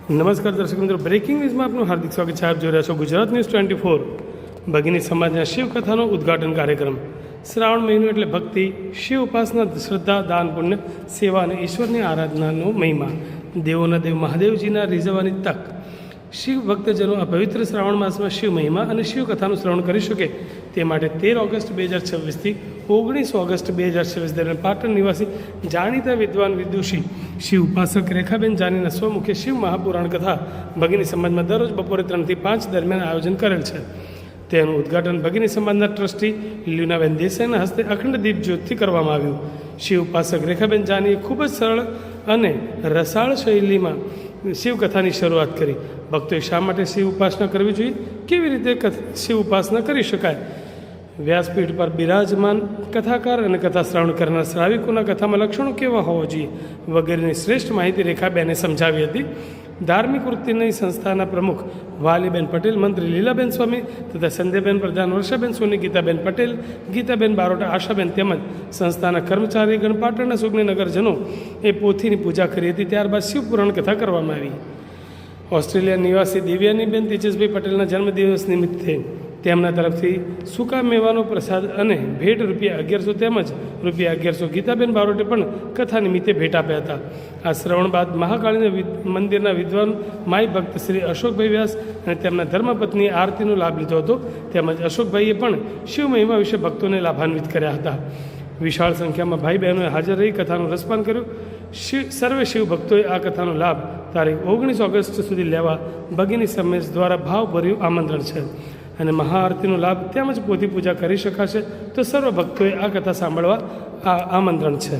નમસ્કાર દર્શક મિત્રો, બ્રેકિંગ ન્યૂઝમાં આપનું હાર્દિક સ્વાગત છે. આપ જોઈ રહ્યા છો ગુજરાત ન્યૂઝ 24. ભગીની સમાજના શિવકથાનો ઉદ્ઘાટન કાર્યક્રમ. શ્રાવણ મહિનો એટલે ભક્તિ, શિવ ઉપાસના, શ્રદ્ધા, દાન, પુણ્ય, સેવા અને ઈશ્વરની આરાધનાનો મહિમા. દેવોના દેવ મહાદેવજીના રીઝવવાની તક. શિવ ભક્તજનો આ પવિત્ર શ્રાવણ માસમાં શિવ મહિમા અને શિવકથાનું શ્રવણ કરી શકે તે માટે 13 ઓગસ્ટ 2026થી 19 ઓગસ્ટ 2026 દરમિયાન પાટણ નિવાસી જાણીતા વિદ્વાન વિદુષી શિવ ઉપાસક રેખાબેન જાનીના સ્વમુખે શિવ મહાપુરાણ કથા ભગીની સમાજમાં દરરોજ બપોરે 3 થી 5 દરમિયાન આયોજન કરેલ છે. તેનું ઉદ્ઘાટન ભગીની સમાજના ટ્રસ્ટી લીનાબેન દેસાઈના હસ્તે અખંડ દીપ જ્યોતથી કરવામાં આવ્યું. શિવ ઉપાસક રેખાબેન જાનીએ ખૂબ જ સરળ અને રસાળ શૈલીમાં શિવકથાની શરૂઆત કરી. ભક્તોએ શા માટે શિવ ઉપાસના કરવી જોઈએ, કેવી રીતે શિવ ઉપાસના કરી શકાય, વ્યાસપીઠ પર બિરાજમાન કથાકાર અને કથા શ્રવણ કરનાર શ્રાવિકોના કથામાં લક્ષણો કેવા હોવા જોઈએ વગેરેની શ્રેષ્ઠ માહિતી રેખાબેને સમજાવી હતી. ધાર્મિક વૃત્તિની સંસ્થાના પ્રમુખ વાલીબેન પટેલ, મંત્રી લીલાબેન સ્વામી તથા સંધ્યાબેન પ્રધાન, વર્ષાબેન સોની, ગીતાબેન પટેલ, ગીતાબેન બારોટા, આશાબેન તેમજ સંસ્થાના કર્મચારીગણ, પાટણના સુગ્નીનગરજનો એ પોથીની પૂજા કરી હતી. ત્યારબાદ શિવપુરાણ કથા કરવામાં આવી. ઓસ્ટ્રેલિયા નિવાસી દિવ્યાનીબેન તેજસભાઈ પટેલના જન્મદિવસ નિમિત્તે તેમના તરફથી સૂકા મેવાનો પ્રસાદ અને ભેટ ₹1100 તેમજ ₹1100 ગીતાબેન બારોટે પણ કથા નિમિત્તે ભેટ આપ્યા હતા. આ શ્રવણ બાદ મહાકાળીના મંદિરના વિદ્વાન માય ભક્ત શ્રી અશોકભાઈ વ્યાસ અને તેમના ધર્મપત્નીએ આરતીનો લાભ લીધો હતો. તેમજ અશોકભાઈએ પણ શિવ મહિમા વિશે ભક્તોને લાભાન્વિત કર્યા હતા. વિશાળ સંખ્યામાં ભાઈ બહેનોએ હાજર રહી કથાનું રસપાન કર્યું. સર્વે શિવ ભક્તોએ આ કથાનો લાભ તારીખ 19 ઓગસ્ટ સુધી લેવા ભગીની સમાજ દ્વારા ભાવભર્યું આમંત્રણ છે અને મહાઆરતીનો લાભ તેમજ પોથી પૂજા કરી શકાશે. તો સર્વ ભક્તોએ આ કથા સાંભળવા આ આમંત્રણ છે.